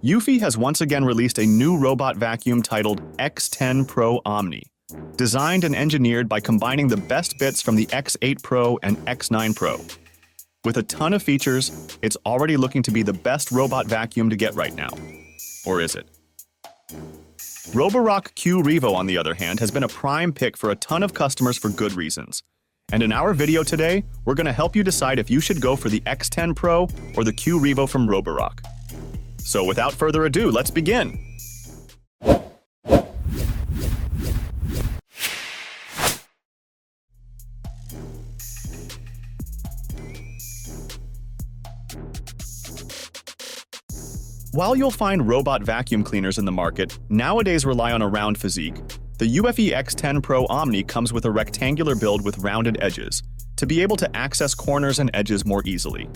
Eufy has once again released a new robot vacuum titled X10 Pro Omni, designed and engineered by combining the best bits from the X8 Pro and X9 Pro. With a ton of features, it's already looking to be the best robot vacuum to get right now. Or is it? Roborock Q Revo, on the other hand, has been a prime pick for a ton of customers for good reasons. And in our video today, we're going to help you decide if you should go for the X10 Pro or the Q Revo from Roborock. So without further ado, let's begin. While you'll find robot vacuum cleaners in the market nowadays rely on a round physique, the UFE X10 Pro Omni comes with a rectangular build with rounded edges to be able to access corners and edges more easily.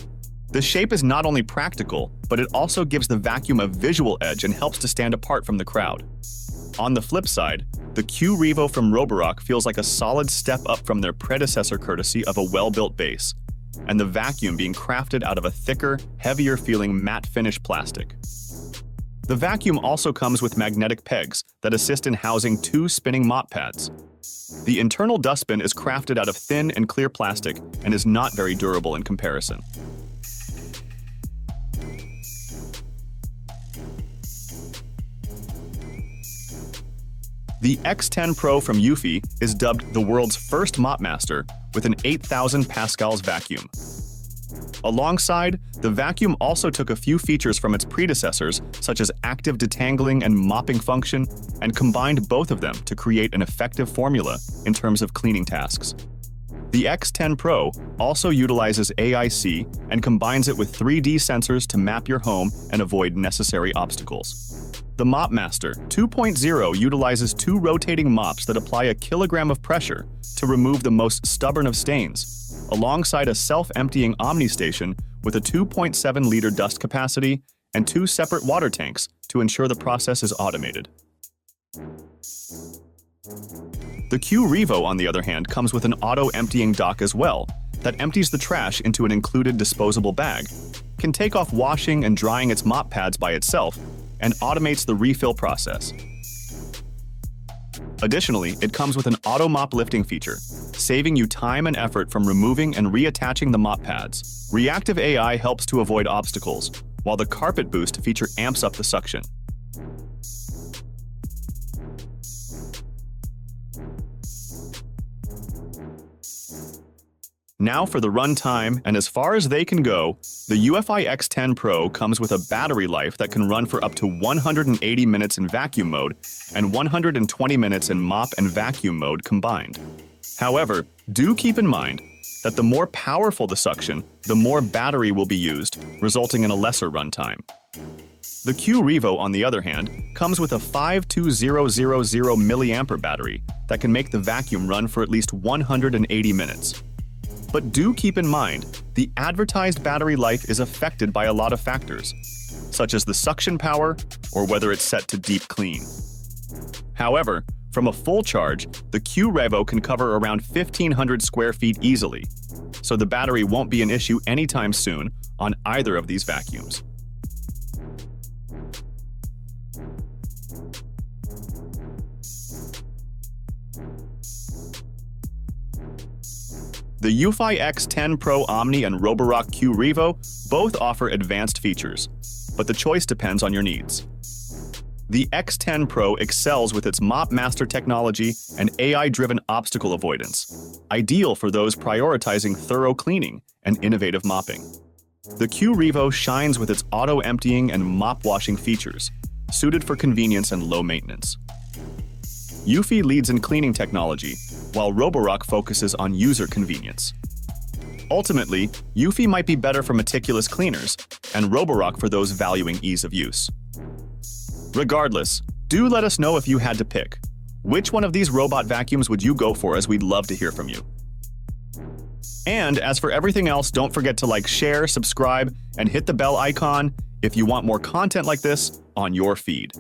The shape is not only practical, but it also gives the vacuum a visual edge and helps to stand apart from the crowd. On the flip side, the Q Revo from Roborock feels like a solid step up from their predecessor courtesy of a well-built base, and the vacuum being crafted out of a thicker, heavier-feeling matte finish plastic. The vacuum also comes with magnetic pegs that assist in housing 2 spinning mop pads. The internal dustbin is crafted out of thin and clear plastic and is not very durable in comparison. The X10 Pro from Eufy is dubbed the world's first mop master with an 8,000 pascals vacuum. Alongside, the vacuum also took a few features from its predecessors, such as active detangling and mopping function, and combined both of them to create an effective formula in terms of cleaning tasks. The X10 Pro also utilizes AIC and combines it with 3D sensors to map your home and avoid necessary obstacles. The Mop Master 2.0 utilizes 2 rotating mops that apply a kilogram of pressure to remove the most stubborn of stains, alongside a self-emptying Omni station with a 2.7-liter dust capacity and 2 separate water tanks to ensure the process is automated. The Q Revo, on the other hand, comes with an auto-emptying dock as well that empties the trash into an included disposable bag, can take off washing and drying its mop pads by itself, and automates the refill process. Additionally, it comes with an auto mop lifting feature, saving you time and effort from removing and reattaching the mop pads. Reactive AI helps to avoid obstacles, while the Carpet Boost feature amps up the suction. Now for the runtime, and as far as they can go, the UFI X10 Pro comes with a battery life that can run for up to 180 minutes in vacuum mode and 120 minutes in mop and vacuum mode combined. However, do keep in mind that the more powerful the suction, the more battery will be used, resulting in a lesser runtime. The Q Revo, on the other hand, comes with a 52000 mAh battery that can make the vacuum run for at least 180 minutes. But do keep in mind, the advertised battery life is affected by a lot of factors, such as the suction power or whether it's set to deep clean. However, from a full charge, the Q Revo can cover around 1,500 square feet easily, so the battery won't be an issue anytime soon on either of these vacuums. The Eufy X10 Pro Omni and Roborock Q Revo both offer advanced features, but the choice depends on your needs. The X10 Pro excels with its Mop Master technology and AI-driven obstacle avoidance, ideal for those prioritizing thorough cleaning and innovative mopping. The Q Revo shines with its auto-emptying and mop-washing features, suited for convenience and low maintenance. Eufy leads in cleaning technology, while Roborock focuses on user convenience. Ultimately, Eufy might be better for meticulous cleaners, and Roborock for those valuing ease of use. Regardless, do let us know if you had to pick. Which one of these robot vacuums would you go for, as we'd love to hear from you. And as for everything else, don't forget to like, share, subscribe, and hit the bell icon if you want more content like this on your feed.